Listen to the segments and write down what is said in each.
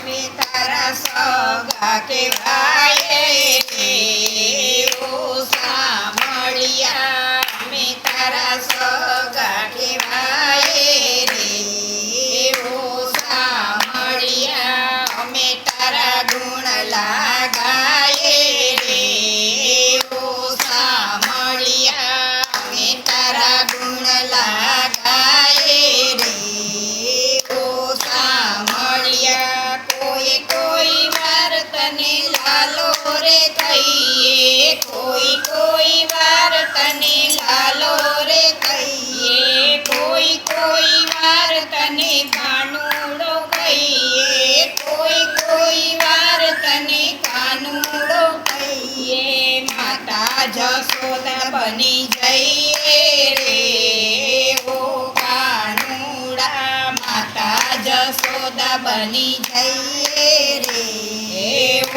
અમે તારા સગા કહેવાય રે ઓ સામળિયા અમે તારા સગા કહેવાય રે ઓ સામળિયા અમે તારા ગુણ લાગાય રે ઓ સામળિયા અમે તારા ગુણ લાગાય રે ઓ સામળિયા કોઈ કોઈ વાર તને લાલો રે કહીએ કોઈ વાર તને લાલો રે કહીએ કોઈ વાર તને કાનુડો કહીએ કોઈ વાર તને કાનુડો કહીએ માતા જશોદા બની જઈએ રે ઓ કાનુડા માતા જશોદા બની જઈએ રે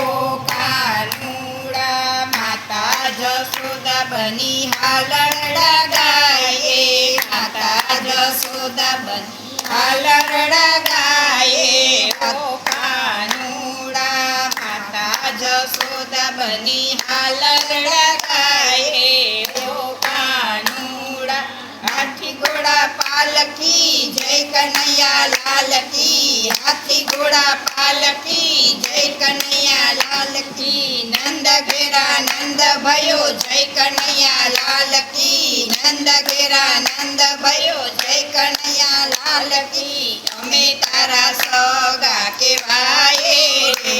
ઓ કાનુડા માતા જશોદા બની હાલરડા ગાયે માતા જશોદા બની હાલરડા ગાયે ઓ કાનુડા માતા જશોદા બની હાલરડા ગાયે ઓ કાનુડા હાથી ઘોડા પાલકી જય કનૈયા લાલ કી હાથી ઘોડા પાલકી જય કનૈયા લાલ કી નંદ ઘેરા નંદ ભયો જય કનૈયા લાલ કી નંદ ઘેરા નંદ ભયો જય કનૈયા લાલ કી અમે તારા સગા કહેવાય રે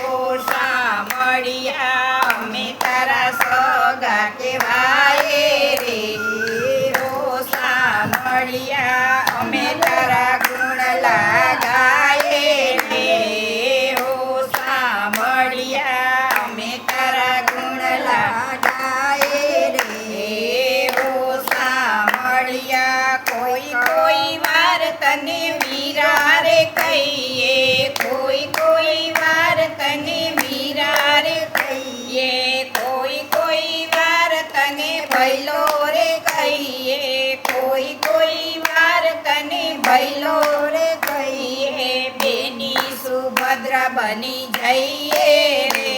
ઓ સામળિયા અમે તારા સગા કહેવાય રે ઓ સામળિયા અમે તારા ગુણ લાગાય રે ઓ સામળિયા અમે તારા ગુણ લાગાય રે ઓ સામળિયા કોઈ વાર તને વીરા રે કહીએ કોઈ વાર તને વીરા રે કહીએ કોઈ વાર તને ભૈલો રે કહીએ કોઈ વાર તને ભૈલો રે કહીએ બેની સુભદ્રા બની જઈએ રે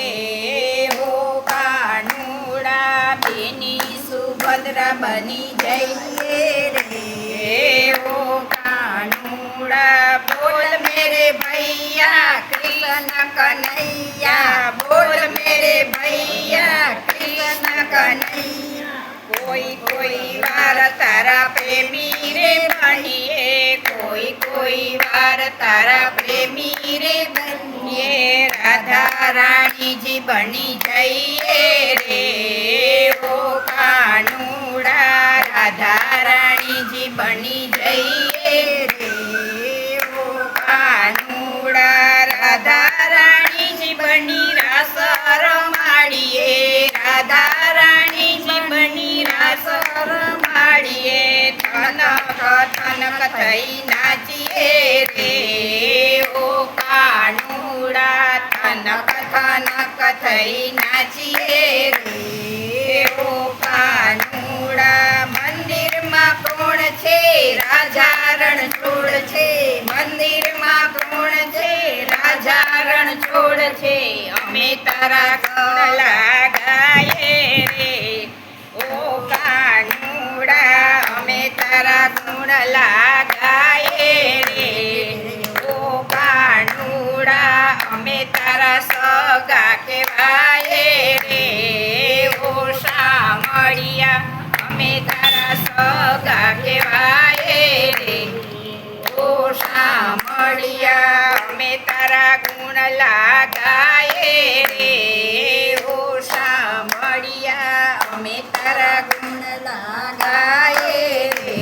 ઓ કાનુડા બેની સુભદ્રા બની જઈએ રે ઓ કાનુડા બોલ મેરે ભૈયા કૃષ્ણ કનૈયા બોલ મેરે ભૈયા કૃષ્ણ કનૈયા કોઈ વાર તારા પ્રેમી રે બનીએ કોઈ વાર તારા પ્રેમી રે બનીએ રાધા રાણીજી બની જઈએ રે ઓ કાનુડા રાધા રાણીજી બની જઈએ રે ઓ કાનુડા રાધા રાણીજી બની રાસ રમાડીએ રાધા રાણીજી બની રાસ રમાડીએ થનક થનક થઈ નાચીએ રે ઓ કાનુડા થનક થનક થઈ નાચીએ રે ઓ કાનુડા મંદિરમાં કોણ છે રાજા રણછોડ છે મંદિરમાં કોણ છે રાજા રણછોડ છે અમે તારા ગુણ લાગાયે રે ઓ કાનુડા અમે તારા ગુણ લાગાયે રે ઓ કાનુડા અમે તારા સગા કહેવાય રે ઓ સામળિયા અમે તારા સગા કહેવાય રે ઓ સામળિયા અમે તારા ગુણ લાગાયે રે ઓ સામળિયા અમે તારા ગુણ લાગાયે રે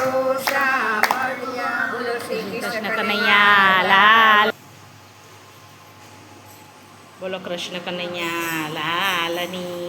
ઓ સામળિયા બોલો શ્રી કૃષ્ણ કનૈયા લાલ બોલો કૃષ્ણ કનૈયા લાલની